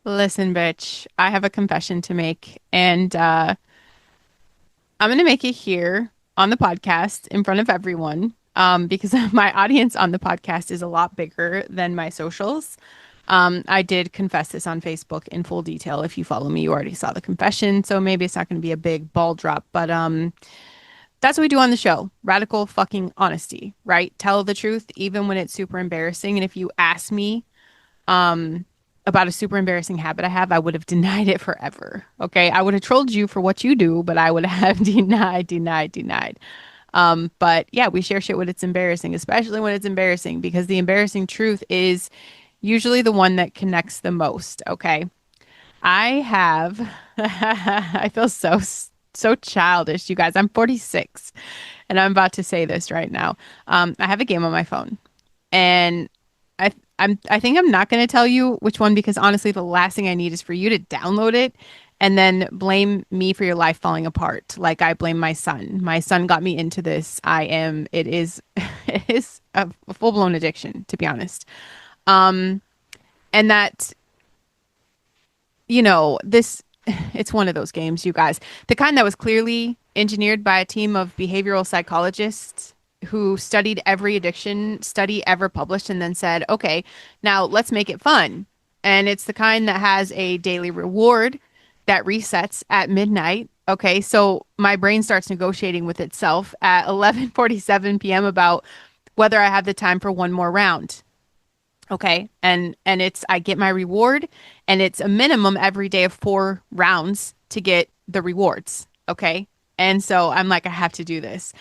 Listen, bitch, I have a confession to make, and I'm going to make it here on the podcast in front of everyone because my audience on the podcast is a lot bigger than my socials. I did confess this on Facebook in full detail. If you follow me, you already saw the confession, so maybe it's not going to be a big ball drop, but that's what we do on the show. Radical fucking honesty, right? Tell the truth even when it's super embarrassing. And if you ask me, about a super embarrassing habit I have, I would have denied it forever. Okay. I would have trolled you for what you do, but I would have denied. But yeah, we share shit when it's embarrassing, especially when it's embarrassing, because the embarrassing truth is usually the one that connects the most. Okay. I have, I feel so childish, you guys. I'm 46 and I'm about to say this right now. I have a game on my phone and I think I'm not going to tell you which one because honestly, the last thing I need is for you to download it and then blame me for your life falling apart. Like I blame my son. My son got me into this. It is, it is a full blown addiction, to be honest. And that, this, it's one of those games, you guys, the kind that was clearly engineered by a team of behavioral psychologists who studied every addiction study ever published and then said, okay, now let's make it fun. And it's the kind that has a daily reward that resets at midnight. Okay, so my brain starts negotiating with itself at 11:47 p.m. about whether I have the time for one more round. Okay. And it's I get my reward and it's a minimum every day of 4 rounds to get the rewards. Okay. And so I'm like, I have to do this.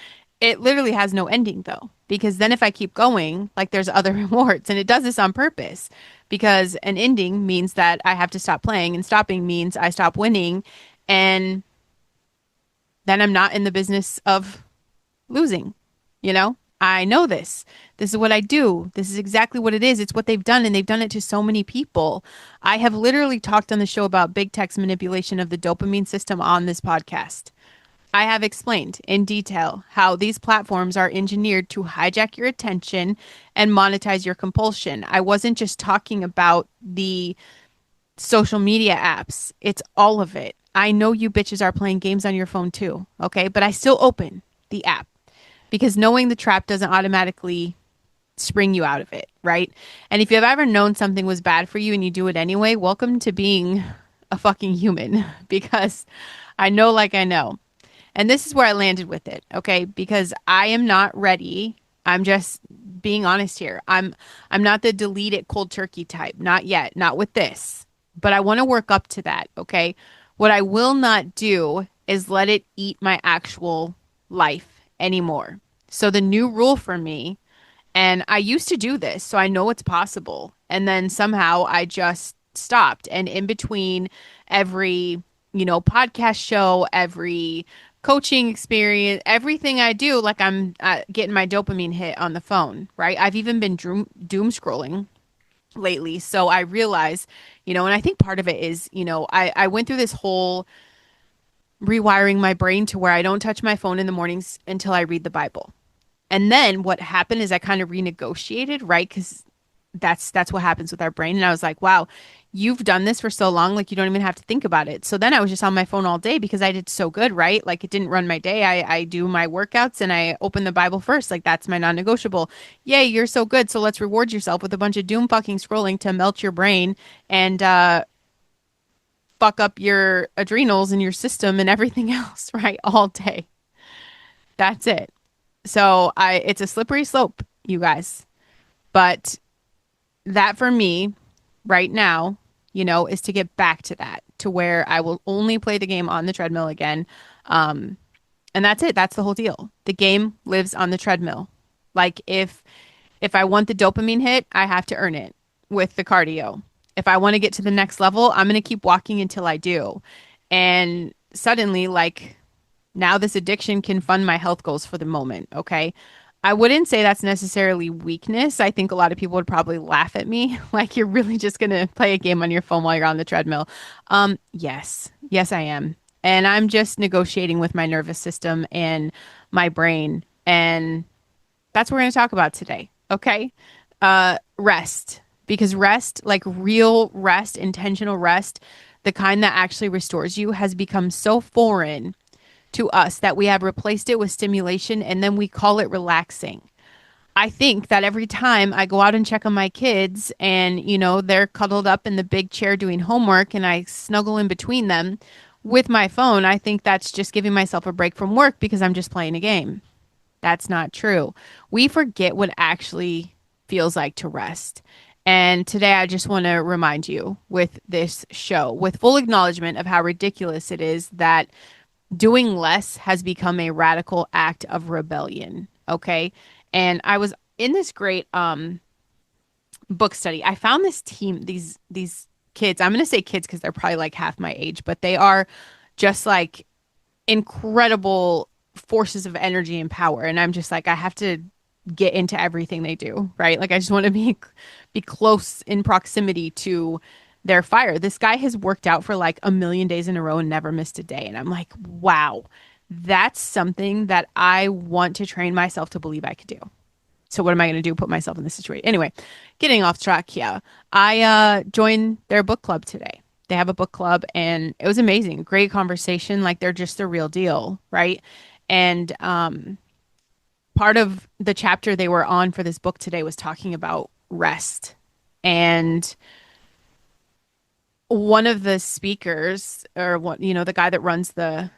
It literally has no ending though, because then if I keep going, like there's other rewards and it does this on purpose because an ending means that I have to stop playing and stopping means I stop winning and then I'm not in the business of losing, you know? I know this. This is what I do. This is exactly what it is. It's what they've done, and they've done it to so many people. I have literally talked on the show about big tech's manipulation of the dopamine system on this podcast. I have explained in detail how these platforms are engineered to hijack your attention and monetize your compulsion. I wasn't just talking about the social media apps, it's all of it. I know you bitches are playing games on your phone too, okay? But I still open the app because knowing the trap doesn't automatically spring you out of it, right? And if you've ever known something was bad for you and you do it anyway, welcome to being a fucking human because I know like I know. And this is where I landed with it, okay? Because I am not ready. I'm just being honest here. I'm not the delete it cold turkey type. Not yet. Not with this. But I want to work up to that, okay? What I will not do is let it eat my actual life anymore. So the new rule for me, and I used to do this, so I know it's possible. And then somehow I just stopped. And in between every, podcast show, every coaching experience, everything I do, like I'm getting my dopamine hit on the phone, right? I've even been doom scrolling lately. So I realize, and I think part of it is, I went through this whole rewiring my brain to where I don't touch my phone in the mornings until I read the Bible. And then what happened is I kind of renegotiated, right? Because that's what happens with our brain. And I was like, wow, you've done this for so long, like you don't even have to think about it. So then I was just on my phone all day because I did so good, right? Like it didn't run my day. I do my workouts and I open the Bible first. Like that's my non-negotiable. Yay, you're so good. So let's reward yourself with a bunch of doom fucking scrolling to melt your brain and fuck up your adrenals and your system and everything else, right? All day. That's it. So it's a slippery slope, you guys. But that for me right now, is to get back to that, to where I will only play the game on the treadmill again. Um, and that's it. That's the whole deal. The game lives on the treadmill. Like if I want the dopamine hit, I have to earn it with the cardio. If I want to get to the next level, I'm going to keep walking until I do. And suddenly, like now this addiction can fund my health goals for the moment. Okay. I wouldn't say that's necessarily weakness. I think a lot of people would probably laugh at me. Like you're really just going to play a game on your phone while you're on the treadmill. Yes. Yes, I am. And I'm just negotiating with my nervous system and my brain. And that's what we're going to talk about today. Okay. Rest. because rest, like real rest, intentional rest, the kind that actually restores you, has become so foreign to us that we have replaced it with stimulation and then we call it relaxing. I think that every time I go out and check on my kids and, they're cuddled up in the big chair doing homework and I snuggle in between them with my phone, I think that's just giving myself a break from work because I'm just playing a game. That's not true. We forget what actually feels like to rest. And today I just want to remind you with this show, with full acknowledgement of how ridiculous it is that doing less has become a radical act of rebellion. Okay. And I was in this great book study. I found this team, these kids. I'm going to say kids because they're probably like half my age, but they are just like incredible forces of energy and power. And I'm just like, I have to get into everything they do, right? Like I just want to be close in proximity to their fire. This guy has worked out for like a million days in a row and never missed a day. And I'm like, wow, that's something that I want to train myself to believe I could do. So what am I going to do? Put myself in this situation. Anyway, getting off track here. I joined their book club today. They have a book club and it was amazing. Great conversation. Like they're just the real deal, right? And part of the chapter they were on for this book today was talking about rest. And one of the speakers, or what, the guy that runs the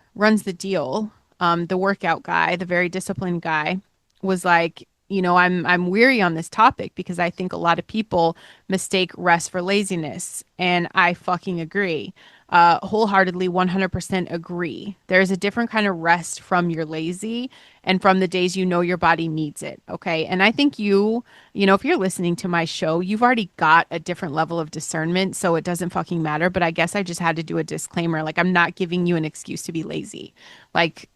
deal, the workout guy, the very disciplined guy, was like, I'm weary on this topic because I think a lot of people mistake rest for laziness, and I fucking agree. Wholeheartedly, 100% agree. There's a different kind of rest from your lazy and from the days your body needs it. Okay. And I think if you're listening to my show, you've already got a different level of discernment. So it doesn't fucking matter. But I guess I just had to do a disclaimer. Like, I'm not giving you an excuse to be lazy. Like,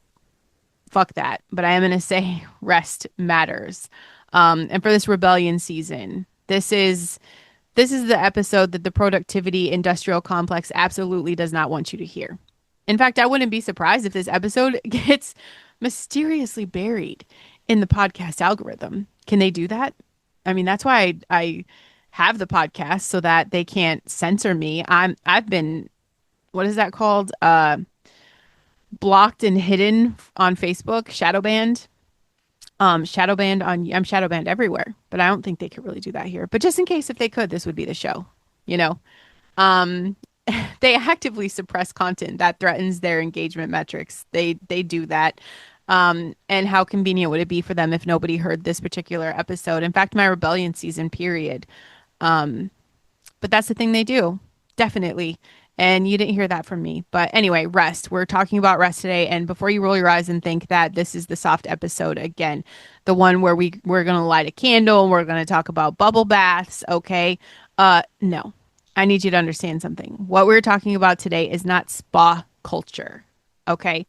fuck that. But I am going to say rest matters. And for this rebellion season, this is the episode that the productivity industrial complex absolutely does not want you to hear. In fact, I wouldn't be surprised if this episode gets mysteriously buried in the podcast algorithm. Can they do that? I mean, that's why I have the podcast so that they can't censor me. I've been, what is that called? Blocked and hidden on Facebook, shadow banned. I'm shadow banned everywhere, but I don't think they could really do that here. But just in case if they could, this would be the show, you know. Um they actively suppress content that threatens their engagement metrics. They do that. And how convenient would it be for them if nobody heard this particular episode? In fact, my rebellion season period. But that's the thing they do. Definitely. And you didn't hear that from me. But anyway, rest. We're talking about rest today. And before you roll your eyes and think that this is the soft episode again, the one where we're going to light a candle and we're going to talk about bubble baths. Okay. No, I need you to understand something. What we're talking about today is not spa culture. Okay.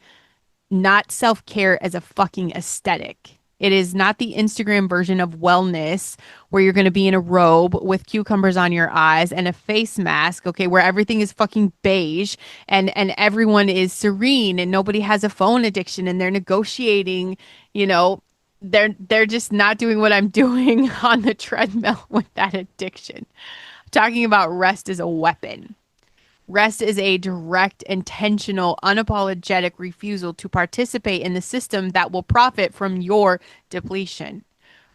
Not self-care as a fucking aesthetic. It is not the Instagram version of wellness where you're going to be in a robe with cucumbers on your eyes and a face mask, okay, where everything is fucking beige and everyone is serene and nobody has a phone addiction and they're negotiating, they're just not doing what I'm doing on the treadmill with that addiction. I'm talking about rest as a weapon. Rest is a direct, intentional, unapologetic refusal to participate in the system that will profit from your depletion.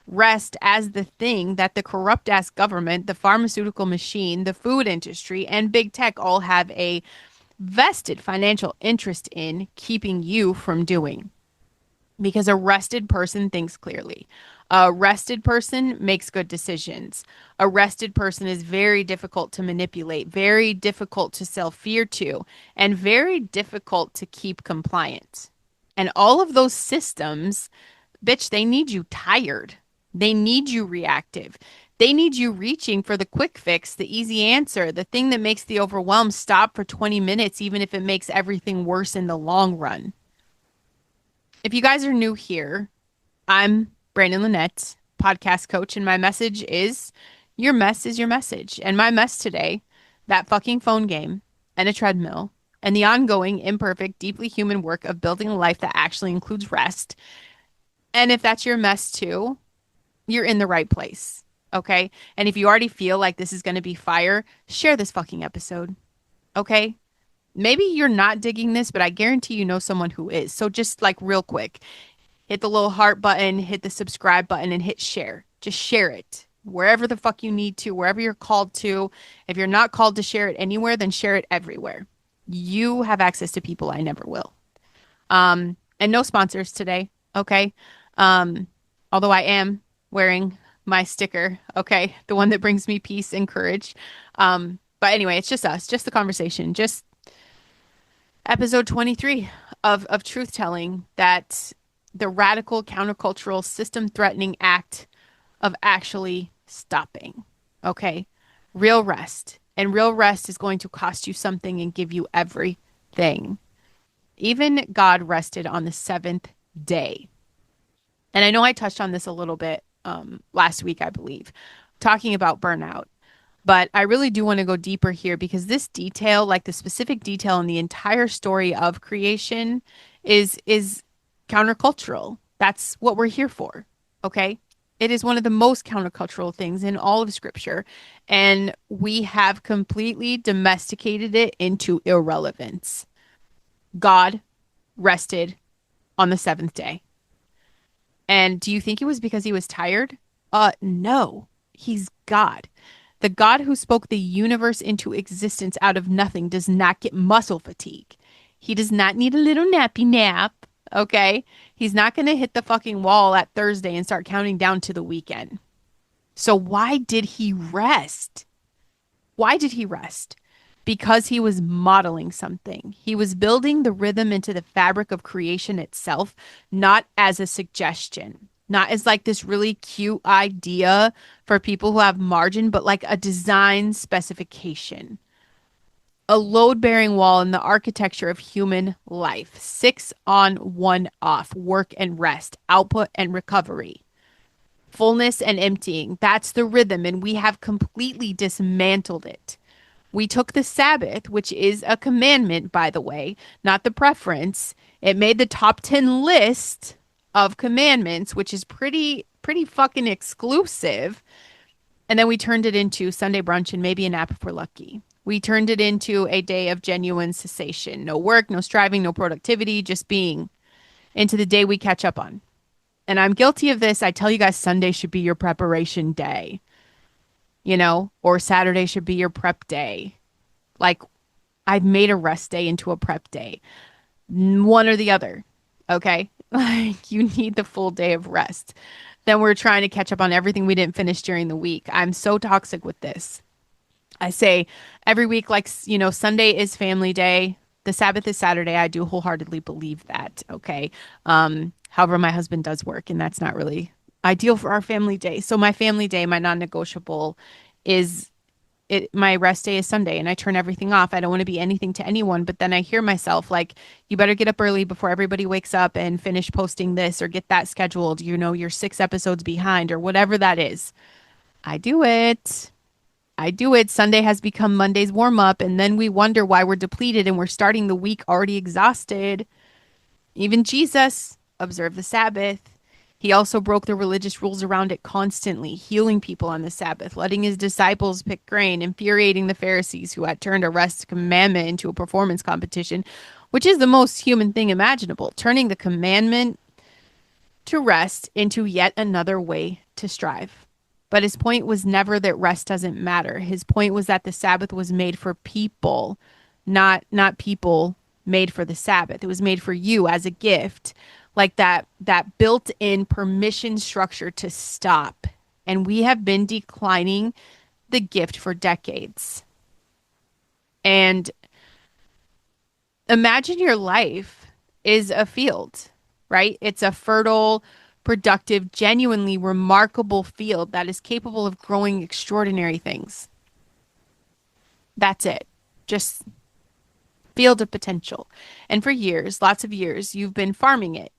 Rest as the thing that the corrupt ass government, the pharmaceutical machine, the food industry, and big tech all have a vested financial interest in keeping you from doing. Because a rested person thinks clearly. A rested person makes good decisions. A rested person is very difficult to manipulate, very difficult to sell fear to, and very difficult to keep compliant. And all of those systems, bitch, they need you tired. They need you reactive. They need you reaching for the quick fix, the easy answer, the thing that makes the overwhelm stop for 20 minutes, even if it makes everything worse in the long run. If you guys are new here, I'm Brandon Lynette, podcast coach, and my message is your mess is your message. And my mess today, that fucking phone game and a treadmill and the ongoing, imperfect, deeply human work of building a life that actually includes rest. And if that's your mess too, you're in the right place. Okay. And if you already feel like this is going to be fire, share this fucking episode. Okay. Maybe you're not digging this, but I guarantee you know someone who is. So just like real quick, hit the little heart button, hit the subscribe button, and hit share. Just share it wherever the fuck you need to, wherever you're called to. If you're not called to share it anywhere, then share it everywhere. You have access to people I never will. And no sponsors today. Okay. Um, Although I am wearing my sticker. Okay. The one that brings me peace and courage. But anyway, it's just us, just the conversation, just episode 23 of truth telling that the radical countercultural system threatening act of actually stopping. Okay. Real rest. And real rest is going to cost you something and give you everything. Even God rested on the seventh day. And I know I touched on this a little bit last week, I believe, talking about burnout. But I really do want to go deeper here because this detail, like the specific detail in the entire story of creation, is countercultural. That's what we're here for. Okay. It is one of the most countercultural things in all of scripture. And we have completely domesticated it into irrelevance. God rested on the seventh day. And do you think it was because he was tired? No. He's God. The God who spoke the universe into existence out of nothing does not get muscle fatigue. He does not need a little nappy nap. Okay. He's not going to hit the fucking wall at Thursday and start counting down to the weekend. So why did he rest? Why did he rest? Because he was modeling something. He was building the rhythm into the fabric of creation itself, not as a suggestion, not as like this really cute idea for people who have margin, but like a design specification. A load bearing wall in the architecture of human life. 6 on, 1 off, work and rest, output and recovery, fullness and emptying. That's the rhythm, and we have completely dismantled it. We took the Sabbath, which is a commandment, by the way, not the preference. It made the top 10 list of commandments, which is pretty fucking exclusive. And then we turned it into Sunday brunch and maybe a nap if we're lucky. We turned it into a day of genuine cessation. No work, no striving, no productivity, just being, into the day we catch up on. And I'm guilty of this. I tell you guys, Sunday should be your preparation day, or Saturday should be your prep day. Like, I've made a rest day into a prep day. One or the other. Okay. Like, you need the full day of rest. Then we're trying to catch up on everything we didn't finish during the week. I'm so toxic with this. I say every week, like, Sunday is family day. The Sabbath is Saturday. I do wholeheartedly believe that. Okay. However, my husband does work, and that's not really ideal for our family day. So my family day, my non-negotiable is my rest day is Sunday, and I turn everything off. I don't want to be anything to anyone, but then I hear myself like, you better get up early before everybody wakes up and finish posting this or get that scheduled. You're 6 episodes behind or whatever that is. I do it. Sunday has become Monday's warm up, and then we wonder why we're depleted and we're starting the week already exhausted. Even Jesus observed the Sabbath. He also broke the religious rules around it constantly, healing people on the Sabbath, letting his disciples pick grain, infuriating the Pharisees who had turned a rest commandment into a performance competition, which is the most human thing imaginable, turning the commandment to rest into yet another way to strive. But his point was never that rest doesn't matter. His point was that the Sabbath was made for people, not people made for the Sabbath. It was made for you as a gift, like that built-in permission structure to stop. And we have been declining the gift for decades. And imagine your life is a field, right? It's a fertile, productive, genuinely remarkable field that is capable of growing extraordinary things. That's it. Just field of potential. And for years, lots of years, you've been farming it,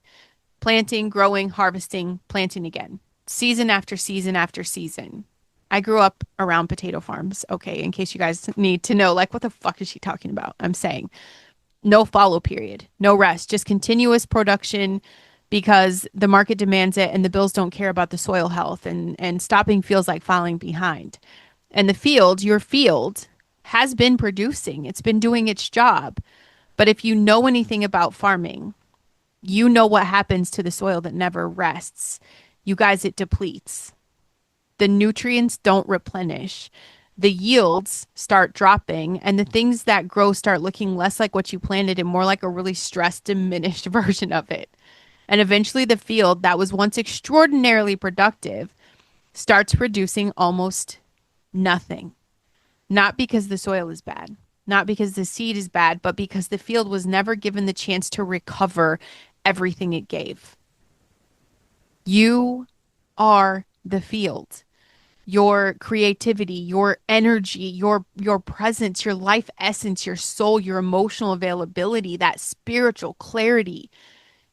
planting, growing, harvesting, planting again, season after season after season. I grew up around potato farms. Okay, in case you guys need to know, like, what the fuck is she talking about? I'm saying no follow period, no rest, just continuous production because the market demands it and the bills don't care about the soil health, and stopping feels like falling behind. And the field, your field, has been producing. It's been doing its job. But if you know anything about farming, you know what happens to the soil that never rests. You guys, it depletes. The nutrients don't replenish. The yields start dropping, and the things that grow start looking less like what you planted and more like a really stressed, diminished version of it. And eventually, the field that was once extraordinarily productive starts producing almost nothing. Not because the soil is bad, not because the seed is bad, but because the field was never given the chance to recover everything it gave. You are the field. Your creativity, your energy, your presence, your life essence, your soul, your emotional availability, that spiritual clarity,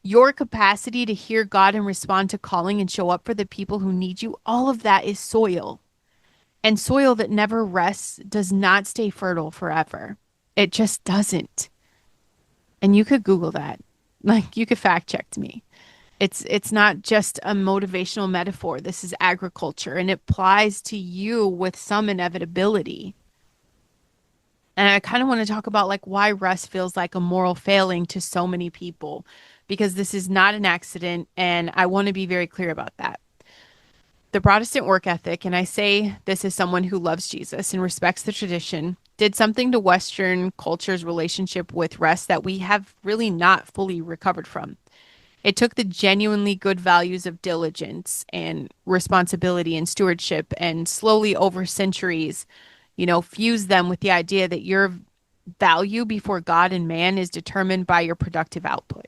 your capacity to hear God and respond to calling and show up for the people who need you, all of that is soil. And soil that never rests does not stay fertile forever. It just doesn't. And you could Google that. Like you could fact check me. It's not just a motivational metaphor. This is agriculture and it applies to you with some inevitability. And I kind of want to talk about like why rest feels like a moral failing to so many people because this is not an accident and I want to be very clear about that. The Protestant work ethic, and I say this as someone who loves Jesus and respects the tradition, did something to Western culture's relationship with rest that we have really not fully recovered from. It took the genuinely good values of diligence and responsibility and stewardship and slowly over centuries, fused them with the idea that your value before God and man is determined by your productive output.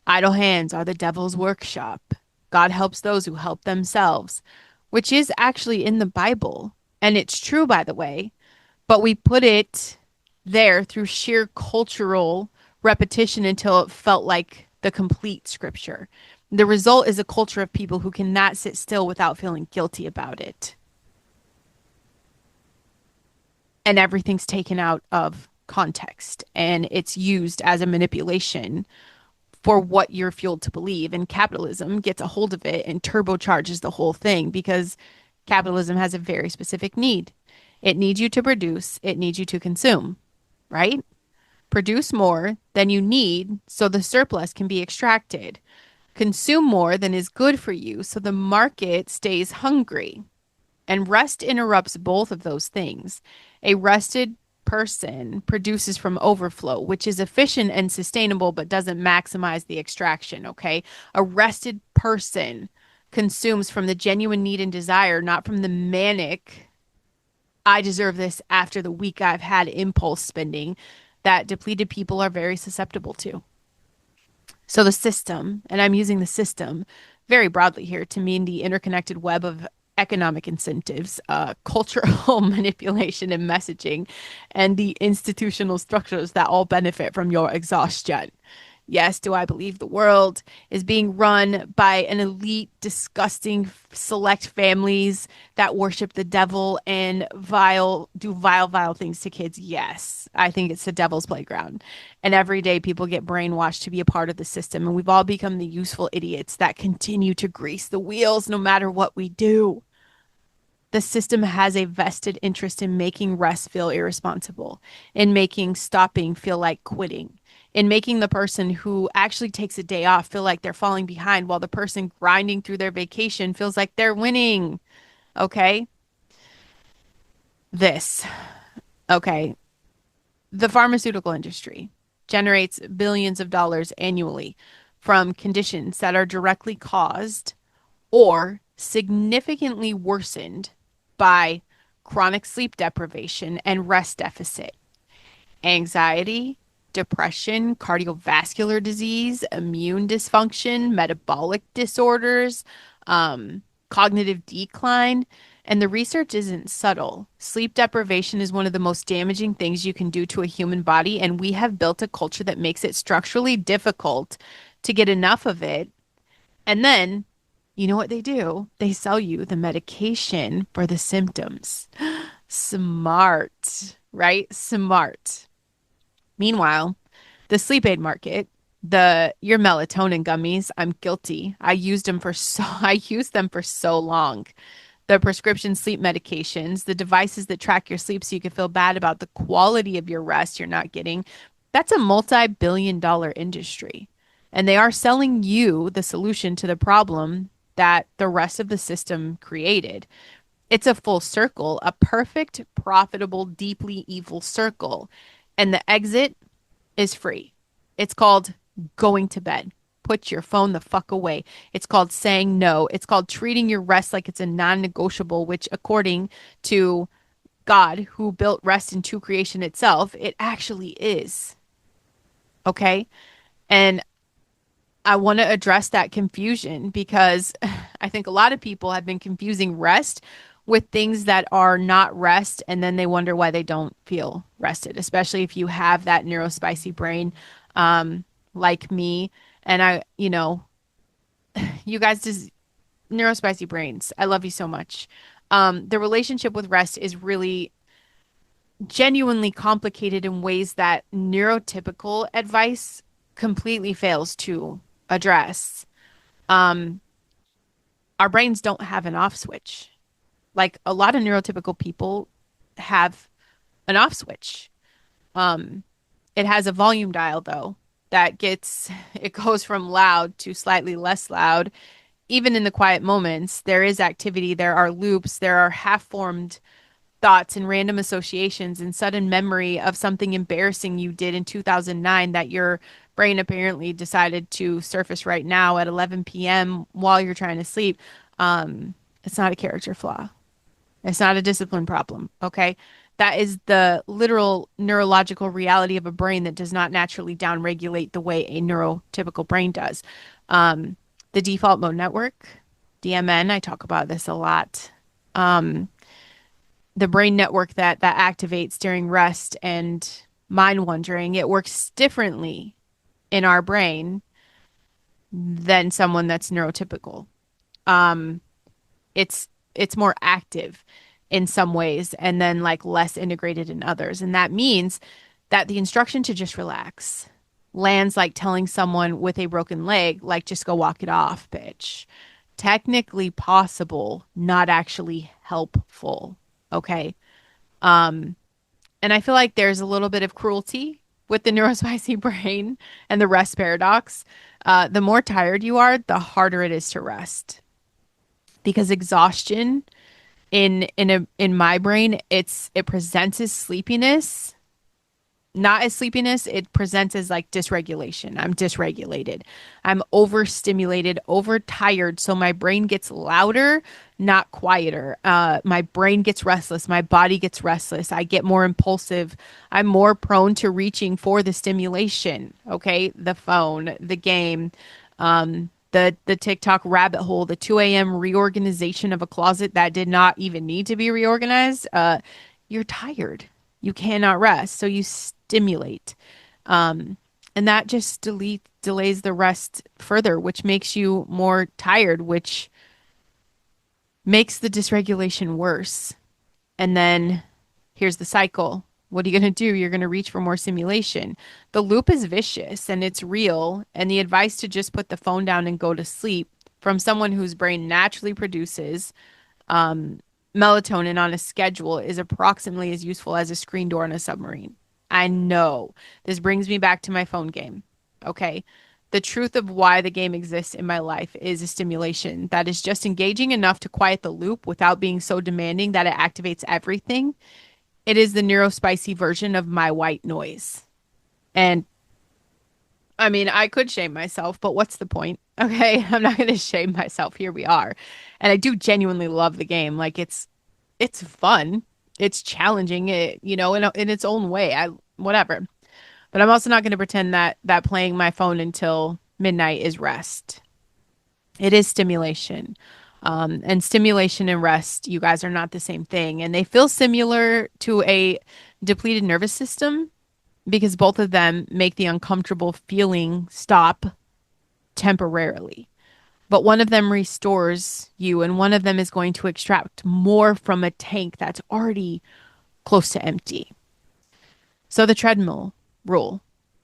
Idle hands are the devil's workshop. God helps those who help themselves, which is actually in the Bible. And it's true, by the way, but we put it there through sheer cultural repetition until it felt like the complete scripture. The result is a culture of people who cannot sit still without feeling guilty about it. And everything's taken out of context and it's used as a manipulation for what you're fueled to believe. And capitalism gets a hold of it and turbocharges the whole thing because capitalism has a very specific need. It needs you to produce, it needs you to consume, right? Produce more than you need so the surplus can be extracted. Consume more than is good for you so the market stays hungry. And rest interrupts both of those things. A rested person produces from overflow, which is efficient and sustainable, but doesn't maximize the extraction. Okay. A rested person consumes from the genuine need and desire, not from the manic, I deserve this after the week I've had impulse spending that depleted people are very susceptible to. So the system, and I'm using the system very broadly here to mean the interconnected web of economic incentives, cultural manipulation and messaging, and the institutional structures that all benefit from your exhaustion. Yes, do I believe the world is being run by an elite, disgusting, select families that worship the devil and do vile things to kids? Yes, I think it's the devil's playground. And every day people get brainwashed to be a part of the system. And we've all become the useful idiots that continue to grease the wheels no matter what we do. The system has a vested interest in making rest feel irresponsible, in making stopping feel like quitting, in making the person who actually takes a day off feel like they're falling behind while the person grinding through their vacation feels like they're winning. Okay? This. Okay. The pharmaceutical industry generates billions of dollars annually from conditions that are directly caused or significantly worsened by chronic sleep deprivation and rest deficit, anxiety, depression, cardiovascular disease, immune dysfunction, metabolic disorders, cognitive decline. And the research isn't subtle. Sleep deprivation is one of the most damaging things you can do to a human body. And we have built a culture that makes it structurally difficult to get enough of it. And then, you know what they do? They sell you the medication for the symptoms. Smart, right? Smart. Meanwhile, the sleep aid market, Your melatonin gummies, I'm guilty. I used them for so long. The prescription sleep medications, the devices that track your sleep so you can feel bad about the quality of your rest you're not getting. That's a multi-billion dollar industry. And they are selling you the solution to the problem that the rest of the system created. It's a full circle, a perfect, profitable, deeply evil circle. And the exit is free. It's called going to bed. Put your phone the fuck away. It's called saying no. It's called treating your rest like it's a non negotiable, which, according to God, who built rest into creation itself, it actually is. Okay. And I want to address that confusion because I think a lot of people have been confusing rest with things that are not rest, and then they wonder why they don't feel rested, especially if you have that neurospicy brain, um, like me. And you guys just neurospicy brains. I love you so much. The relationship with rest is really genuinely complicated in ways that neurotypical advice completely fails to address. Um, our brains don't have an off switch. Like a lot of neurotypical people have an off switch. Um, it has a volume dial though it goes from loud to slightly less loud. Even in the quiet moments, there is activity, there are loops, there are half formed thoughts and random associations and sudden memory of something embarrassing you did in 2009 that your brain apparently decided to surface right now at 11 p.m. while you're trying to sleep. It's not a character flaw. It's not a discipline problem. Okay. That is the literal neurological reality of a brain that does not naturally downregulate the way a neurotypical brain does. Um, the default mode network, DMN, I talk about this a lot. Um, the brain network that activates during rest and mind wandering, it works differently in our brain than someone that's neurotypical. Um, it's more active in some ways and then like less integrated in others. And that means that the instruction to just relax lands like telling someone with a broken leg, like just go walk it off, bitch. Technically possible, not actually helpful. Okay. Um, and I feel like there's a little bit of cruelty with the neurospicy brain and the rest paradox. The more tired you are, the harder it is to rest because exhaustion in my brain, it presents as sleepiness, not as sleepiness. It presents as like dysregulation. I'm dysregulated. I'm overstimulated, overtired. So my brain gets louder, not quieter. My brain gets restless. My body gets restless. I get more impulsive. I'm more prone to reaching for the stimulation. Okay. The phone, the game, the TikTok rabbit hole, the 2 a.m. reorganization of a closet that did not even need to be reorganized. You're tired. You cannot rest. So you stimulate. And that just delays the rest further, which makes you more tired, which makes the dysregulation worse. And then here's the cycle. What are you going to do? You're going to reach for more stimulation. The loop is vicious and it's real. And the advice to just put the phone down and go to sleep from someone whose brain naturally produces um, melatonin on a schedule is approximately as useful as a screen door on a submarine. I know. This brings me back to my phone game. Okay. The truth of why the game exists in my life is a stimulation that is just engaging enough to quiet the loop without being so demanding that it activates everything. It is the neurospicy version of my white noise. And I mean, I could shame myself, but what's the point? Okay, I'm not going to shame myself. Here we are. And I do genuinely love the game. Like it's fun. It's challenging, in its own way. I whatever. But I'm also not going to pretend that playing my phone until midnight is rest. It is stimulation. And stimulation and rest, you guys are not the same thing. And they feel similar to a depleted nervous system because both of them make the uncomfortable feeling stop temporarily. But one of them restores you, and one of them is going to extract more from a tank that's already close to empty. So the treadmill rule.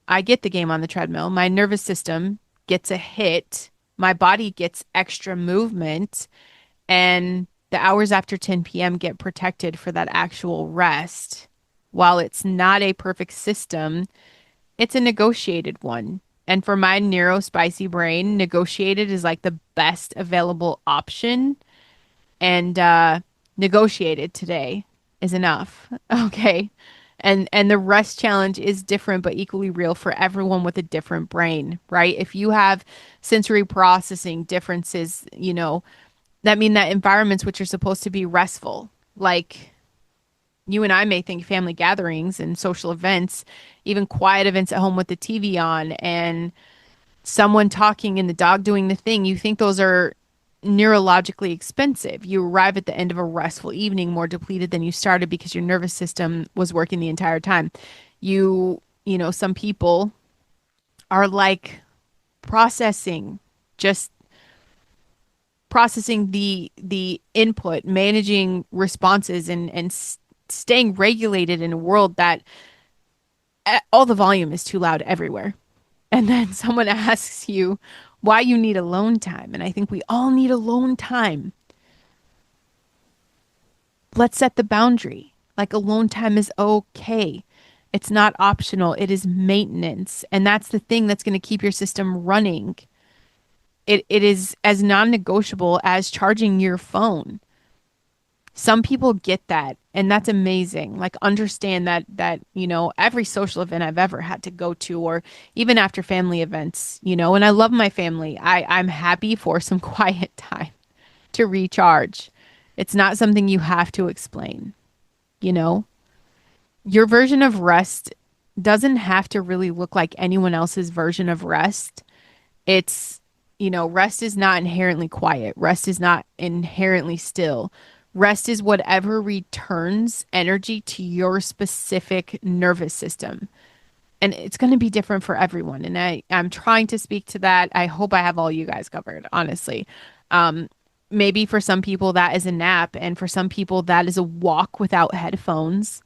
I get the game on the treadmill. My nervous system gets a hit. My body gets extra movement. And the hours after 10 p.m. get protected for that actual rest. While it's not a perfect system, it's a negotiated one. And for my neurospicy brain, negotiated is like the best available option. And negotiated today is enough. Okay. And the rest challenge is different but equally real for everyone with a different brain, right? If you have sensory processing differences, that mean that environments which are supposed to be restful, like you and I may think family gatherings and social events, even quiet events at home with the TV on and someone talking and the dog doing the thing, you think those are neurologically expensive. You arrive at the end of a restful evening more depleted than you started because your nervous system was working the entire time. Some people are like processing, just processing the input, managing responses and staying regulated in a world that all the volume is too loud everywhere. And then someone asks you why you need alone time. And I think we all need alone time. Let's set the boundary. Like alone time is okay. It's not optional. It is maintenance. And that's the thing that's going to keep your system running. It is as non-negotiable as charging your phone. Some people get that, and that's amazing. Like understand that every social event I've ever had to go to, or even after family events, and I love my family. I'm happy for some quiet time to recharge. It's not something you have to explain, you know? Your version of rest doesn't have to really look like anyone else's version of rest. Rest is not inherently quiet. Rest is not inherently still. Rest is whatever returns energy to your specific nervous system. And it's going to be different for everyone. And I'm trying to speak to that. I hope I have all you guys covered, honestly. Maybe for some people that is a nap. And for some people that is a walk without headphones.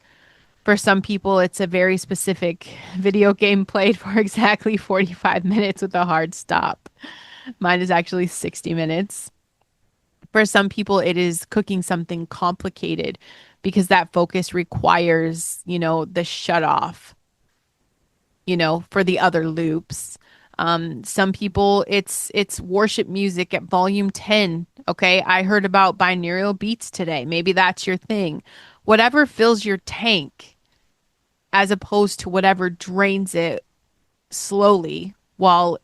For some people, it's a very specific video game played for exactly 45 minutes with a hard stop. Mine is actually 60 minutes. For some people, it is cooking something complicated because that focus requires, the shut off, for the other loops. Some people, it's worship music at volume 10. Okay. I heard about binaural beats today. Maybe that's your thing. Whatever fills your tank as opposed to whatever drains it slowly while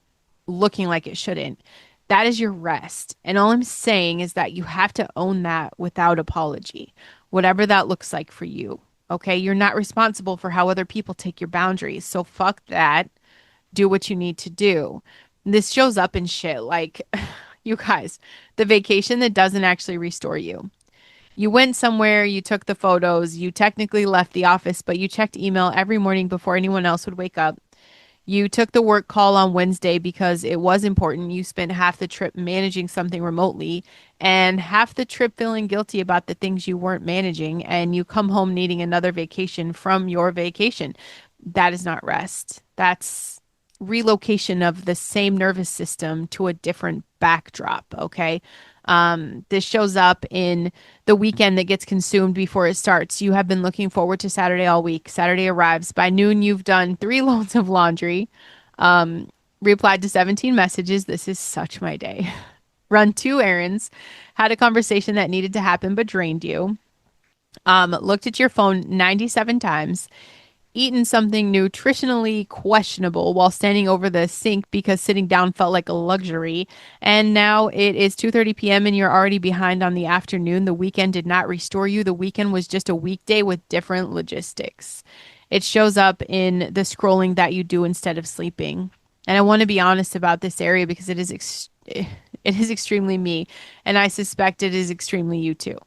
looking like it shouldn't. That is your rest. And all I'm saying is that you have to own that without apology, whatever that looks like for you. Okay. You're not responsible for how other people take your boundaries. So fuck that. Do what you need to do. This shows up in shit like, you guys, the vacation that doesn't actually restore you. You went somewhere, you took the photos, you technically left the office, but you checked email every morning before anyone else would wake up. You took the work call on Wednesday because it was important. You spent half the trip managing something remotely and half the trip feeling guilty about the things you weren't managing. And you come home needing another vacation from your vacation. That is not rest. That's relocation of the same nervous system to a different backdrop. Okay. This shows up in the weekend that gets consumed before it starts. You have been looking forward to Saturday all week. Saturday arrives. By noon, you've done 3 loads of laundry, replied to 17 messages. This is such my day. Run 2 errands, had a conversation that needed to happen but drained you. Looked at your phone 97 times, eaten something nutritionally questionable while standing over the sink because sitting down felt like a luxury. And now it is 2:30 p.m. and you're already behind on the afternoon. The weekend did not restore you. The weekend was just a weekday with different logistics. It shows up in the scrolling that you do instead of sleeping. And I want to be honest about this area because it is extremely me, and I suspect it is extremely you too.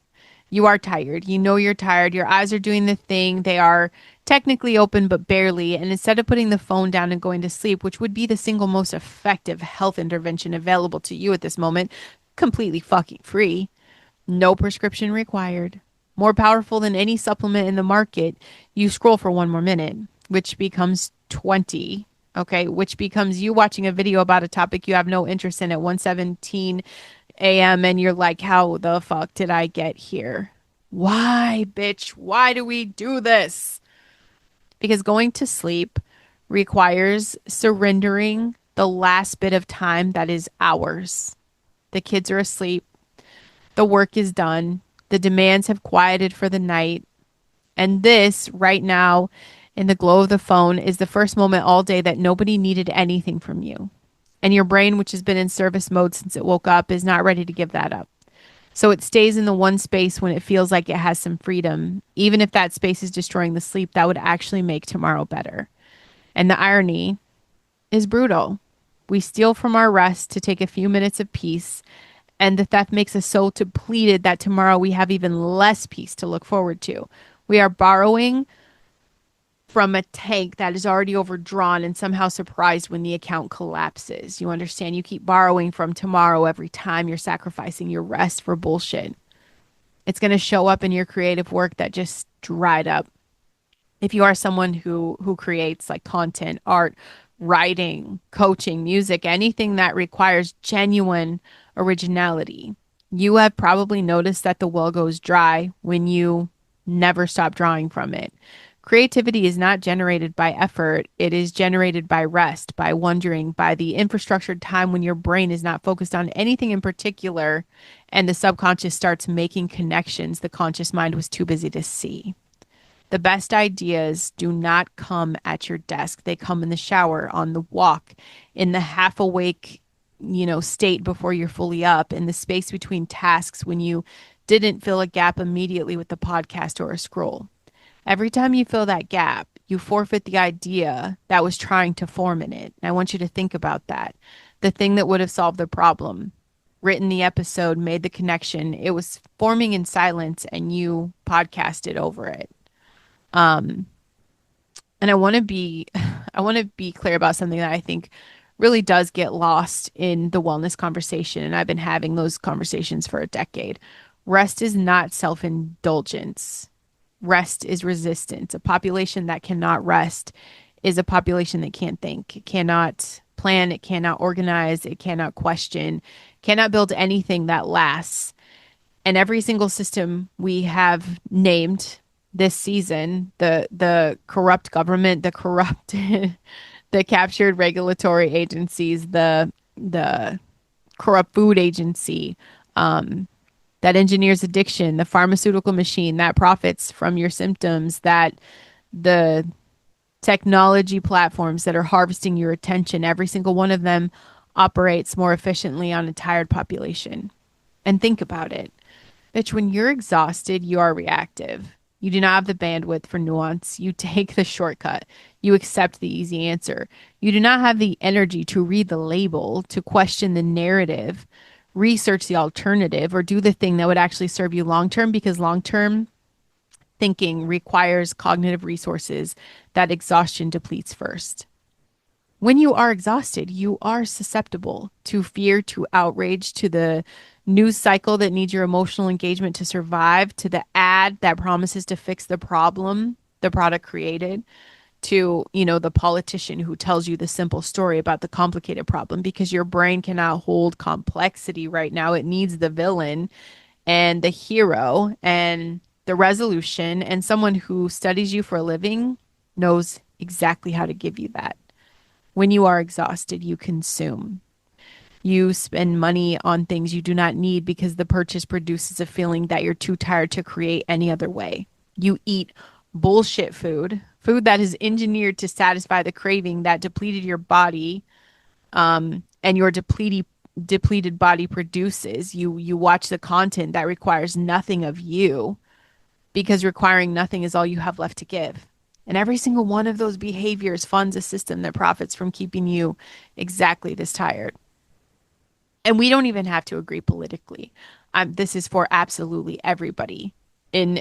You are tired. You know you're tired. Your eyes are doing the thing. They are technically open, but barely. And instead of putting the phone down and going to sleep, which would be the single most effective health intervention available to you at this moment, completely fucking free, no prescription required, more powerful than any supplement in the market, you scroll for 1 more minute, which becomes 20. Okay, which becomes you watching a video about a topic you have no interest in at 1:17 a.m. and you're like, how the fuck did I get here? Why, bitch? Why do we do this? Because going to sleep requires surrendering the last bit of time that is ours. The kids are asleep, the work is done, the demands have quieted for the night, and this right now in the glow of the phone is the first moment all day that nobody needed anything from you. And your brain, which has been in service mode since it woke up, is not ready to give that up. So it stays in the one space when it feels like it has some freedom, even if that space is destroying the sleep that would actually make tomorrow better. And the irony is brutal. We steal from our rest to take a few minutes of peace, and the theft makes us so depleted that tomorrow we have even less peace to look forward to. We are borrowing from a tank that is already overdrawn and somehow surprised when the account collapses. You understand? You keep borrowing from tomorrow every time you're sacrificing your rest for bullshit. It's going to show up in your creative work that just dried up. If you are someone who creates like content, art, writing, coaching, music, anything that requires genuine originality, you have probably noticed that the well goes dry when you never stop drawing from it. Creativity is not generated by effort. It is generated by rest, by wondering, by the infrastructured time when your brain is not focused on anything in particular and the subconscious starts making connections the conscious mind was too busy to see. The best ideas do not come at your desk. They come in the shower, on the walk, in the half awake, state before you're fully up, in the space between tasks when you didn't fill a gap immediately with a podcast or a scroll. Every time you fill that gap, you forfeit the idea that was trying to form in it. And I want you to think about that. The thing that would have solved the problem, written the episode, made the connection. It was forming in silence and you podcasted over it. And I want to be I want to be clear about something that I think really does get lost in the wellness conversation, and I've been having those conversations for a decade. Rest is not self-indulgence. Rest is resistance. A population that cannot rest is a population that can't think. It cannot plan, it cannot organize, it cannot question, cannot build anything that lasts. And every single system we have named this season, the corrupt government, the corrupt the captured regulatory agencies, the corrupt food agency, that engineers addiction, the pharmaceutical machine that profits from your symptoms, that the technology platforms that are harvesting your attention, every single one of them operates more efficiently on a tired population. And think about it. Bitch, when you're exhausted, you are reactive. You do not have the bandwidth for nuance. You take the shortcut. You accept the easy answer. You do not have the energy to read the label, to question the narrative, research the alternative, or do the thing that would actually serve you long term, because long term thinking requires cognitive resources that exhaustion depletes first. When you are exhausted, you are susceptible to fear, to outrage, to the news cycle that needs your emotional engagement to survive, to the ad that promises to fix the problem the product created, to, the politician who tells you the simple story about the complicated problem, because your brain cannot hold complexity right now. It needs the villain and the hero and the resolution, and someone who studies you for a living knows exactly how to give you that. When you are exhausted, you consume. You spend money on things you do not need because the purchase produces a feeling that you're too tired to create any other way. You eat bullshit food, food that is engineered to satisfy the craving that depleted your body, and your depleted body produces. You watch the content that requires nothing of you because requiring nothing is all you have left to give. And every single one of those behaviors funds a system that profits from keeping you exactly this tired. And we don't even have to agree politically. This is for absolutely everybody in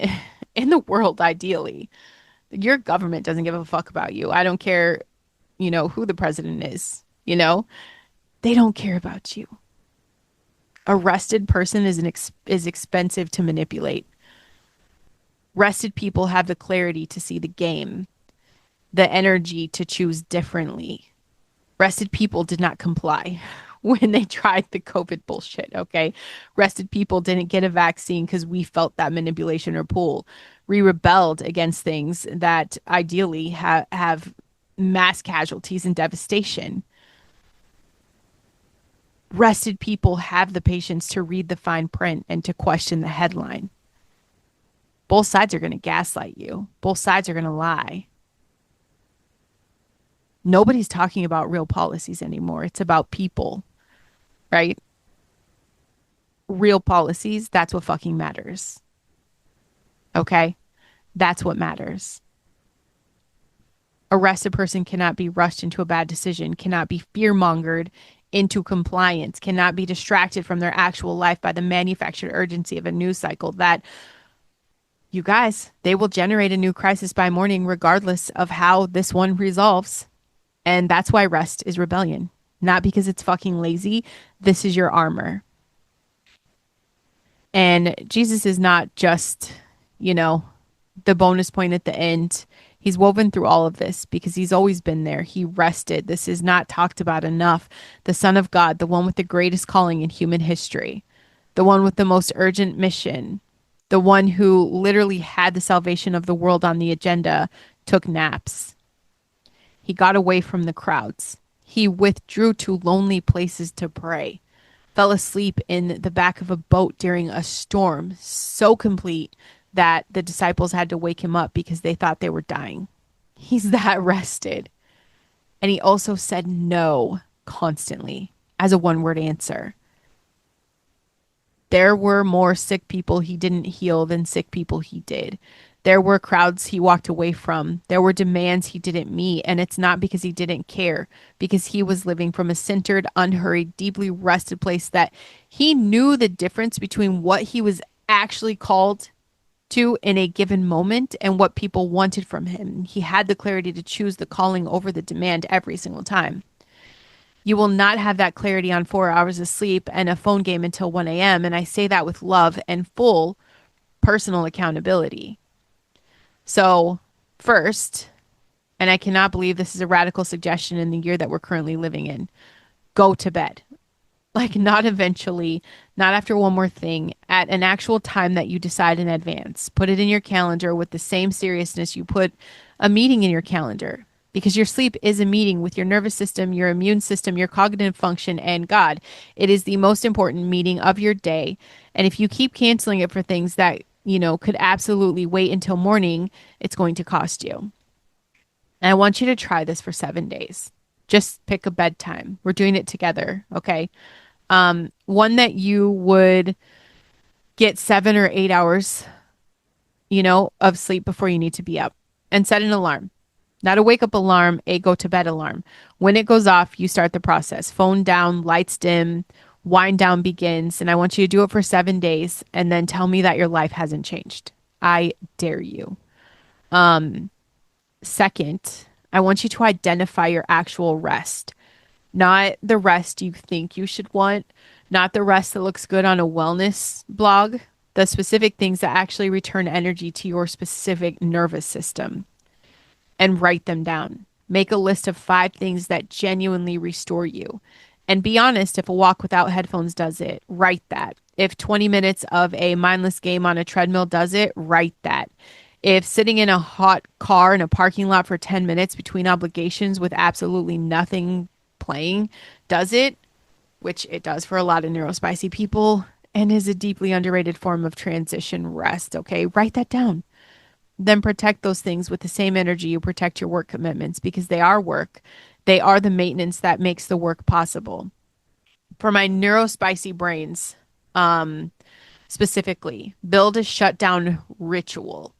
in the world. Ideally, your government doesn't give a fuck about you. I don't care, who the president is. They don't care about you. A rested person is expensive to manipulate. Rested people have the clarity to see the game, the energy to choose differently. Rested people did not comply when they tried the COVID bullshit, okay? Rested people didn't get a vaccine because we felt that manipulation or pull. We rebelled against things that ideally have mass casualties and devastation. Rested people have the patience to read the fine print and to question the headline. Both sides are going to gaslight you. Both sides are going to lie. Nobody's talking about real policies anymore. It's about people, right? Real policies, that's what fucking matters. Okay? That's what matters. A rested person cannot be rushed into a bad decision, cannot be fear mongered into compliance, cannot be distracted from their actual life by the manufactured urgency of a news cycle that, you guys, they will generate a new crisis by morning regardless of how this one resolves. And that's why rest is rebellion. Not because it's fucking lazy. This is your armor. And Jesus is not just, you know, the bonus point at the end. He's woven through all of this because he's always been there. He rested. This is not talked about enough. The Son of God, the one with the greatest calling in human history, the one with the most urgent mission, the one who literally had the salvation of the world on the agenda, took naps. He got away from the crowds. He withdrew to lonely places to pray, fell asleep in the back of a boat during a storm so complete that the disciples had to wake him up because they thought they were dying. He's that rested. And he also said no constantly as a one-word answer. There were more sick people he didn't heal than sick people he did. There were crowds he walked away from. There were demands he didn't meet. And it's not because he didn't care, because he was living from a centered, unhurried, deeply rested place that he knew the difference between what he was actually called to in a given moment and what people wanted from him. He had the clarity to choose the calling over the demand every single time. You will not have that clarity on 4 hours of sleep and a phone game until 1 a.m. And I say that with love and full personal accountability. So, first, and I cannot believe this is a radical suggestion in the year that we're currently living in, go to bed. Like, not eventually, not after one more thing, at an actual time that you decide in advance. Put it in your calendar with the same seriousness you put a meeting in your calendar. Because your sleep is a meeting with your nervous system, your immune system, your cognitive function, and God. It is the most important meeting of your day. And if you keep canceling it for things that, you know, could absolutely wait until morning, it's going to cost you. And I want you to try this for 7 days. Just pick a bedtime. We're doing it together, okay? One that you would get 7 or 8 hours, you know, of sleep before you need to be up. And set an alarm. Not a wake up alarm, a go to bed alarm. When it goes off, you start the process. Phone down, lights dim, wind down begins. And I want you to do it for 7 days and then tell me that your life hasn't changed. I dare you. Second, I want you to identify your actual rest, not the rest you think you should want, not the rest that looks good on a wellness blog, the specific things that actually return energy to your specific nervous system, and write them down. Make a list of 5 things that genuinely restore you. And be honest, if a walk without headphones does it, write that. If 20 minutes of a mindless game on a treadmill does it, write that. If sitting in a hot car in a parking lot for 10 minutes between obligations with absolutely nothing playing does it, which it does for a lot of neurospicy people and is a deeply underrated form of transition rest, okay? Write that down. Then protect those things with the same energy you protect your work commitments because they are work. They are the maintenance that makes the work possible. For my neurospicy brains, specifically, build a shutdown ritual,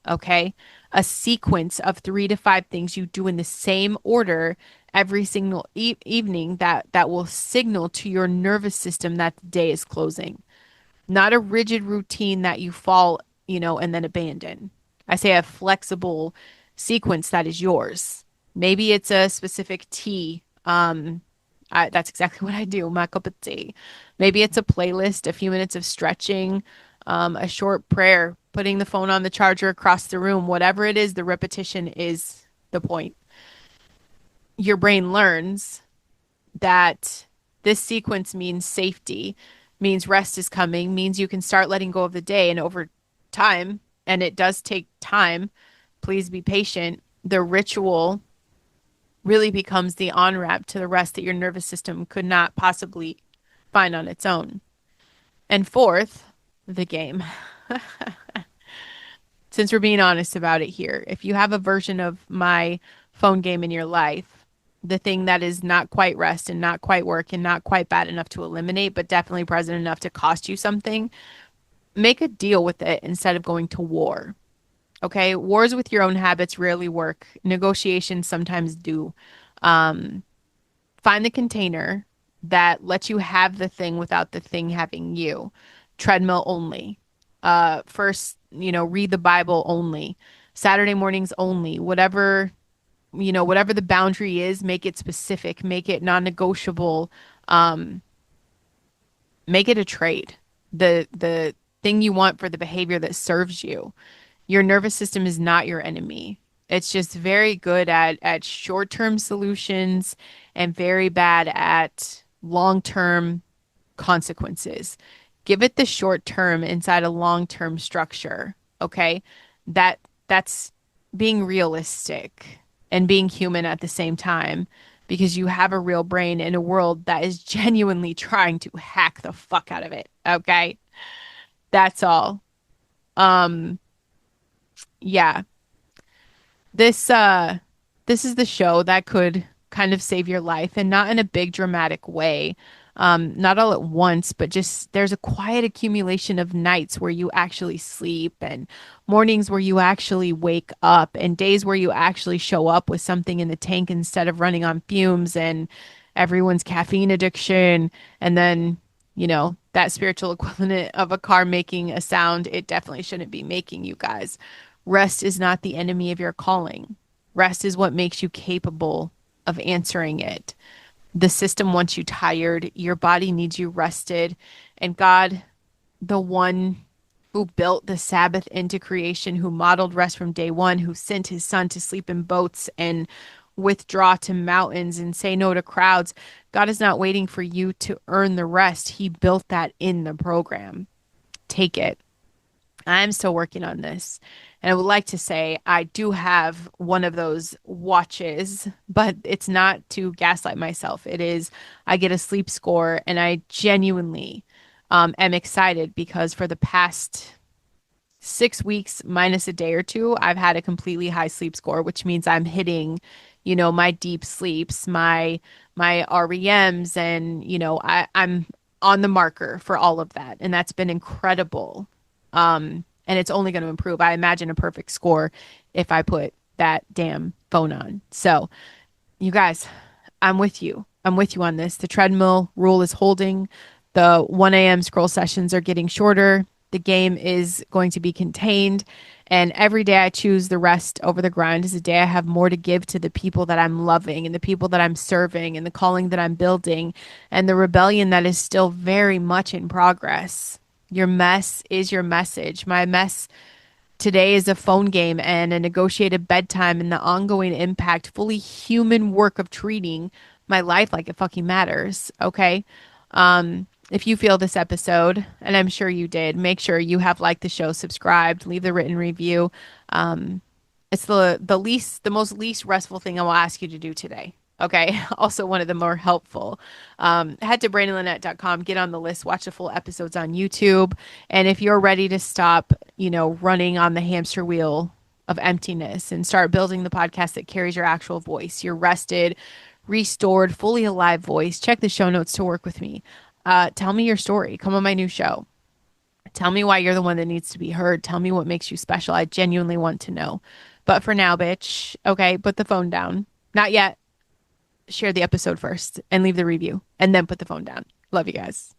okay? A sequence of 3 to 5 things you do in the same order every single evening that will signal to your nervous system that the day is closing. Not a rigid routine that you fall, you know, and then abandon. I say a flexible sequence that is yours. Maybe it's a specific tea. That's exactly what I do, my cup of tea. Maybe it's a playlist, a few minutes of stretching, a short prayer, putting the phone on the charger across the room. Whatever it is, the repetition is the point. Your brain learns that this sequence means safety, means rest is coming, means you can start letting go of the day. And over time, and it does take time, please be patient. The ritual really becomes the on ramp to the rest that your nervous system could not possibly find on its own. And fourth, the game. Since we're being honest about it here, if you have a version of my phone game in your life, the thing that is not quite rest and not quite work and not quite bad enough to eliminate, but definitely present enough to cost you something, make a deal with it instead of going to war. Okay. Wars with your own habits rarely work. Negotiations sometimes do. Um, Find the container that lets you have the thing without the thing having you. Treadmill only. First, read the Bible only. Saturday mornings only. Whatever the boundary is, make it specific, make it non-negotiable. Um, Make it a trade. The thing you want for the behavior that serves you. Your nervous system is not your enemy. It's just very good at short-term solutions and very bad at long-term consequences. Give it the short term inside a long-term structure, okay? That's being realistic and being human at the same time because you have a real brain in a world that is genuinely trying to hack the fuck out of it, okay? That's all. Um yeah, this this is the show that could kind of save your life and not in a big dramatic way. Not all at once, but just there's a quiet accumulation of nights where you actually sleep and mornings where you actually wake up and days where you actually show up with something in the tank instead of running on fumes and everyone's caffeine addiction and then, that spiritual equivalent of a car making a sound it definitely shouldn't be making, you guys. Rest is not the enemy of your calling. Rest is what makes you capable of answering it. The system wants you tired. Your body needs you rested. And God, the one who built the Sabbath into creation, who modeled rest from day one, who sent his son to sleep in boats and withdraw to mountains and say no to crowds, God is not waiting for you to earn the rest. He built that in the program. Take it. I'm still working on this. And I would like to say I do have one of those watches, but it's not to gaslight myself. It is, I get a sleep score, and I genuinely am excited because for the past 6 weeks minus a day or two, I've had a completely high sleep score, which means I'm hitting, my deep sleeps, my REMs, and I'm on the marker for all of that, and that's been incredible. And it's only going to improve. I imagine a perfect score if I put that damn phone on. So, you guys, I'm with you. I'm with you on this. The treadmill rule is holding. The 1 a.m. scroll sessions are getting shorter. The game is going to be contained. And every day I choose the rest over the grind is a day I have more to give to the people that I'm loving and the people that I'm serving and the calling that I'm building and the rebellion that is still very much in progress. Your mess is your message. My mess today is a phone game and a negotiated bedtime and the ongoing impact, fully human work of treating my life like it fucking matters. Okay. If you feel this episode, and I'm sure you did, make sure you have liked the show, subscribed, leave the written review. It's the most least restful thing I will ask you to do today. Okay. Also one of the more helpful. Head to brandonlynette.com, get on the list, watch the full episodes on YouTube. And if you're ready to stop, running on the hamster wheel of emptiness and start building the podcast that carries your actual voice, your rested, restored, fully alive voice, check the show notes to work with me. Tell me your story. Come on my new show. Tell me why you're the one that needs to be heard. Tell me what makes you special. I genuinely want to know. But for now, bitch, okay, put the phone down. Not yet. Share the episode first and leave the review and then put the phone down. Love you guys.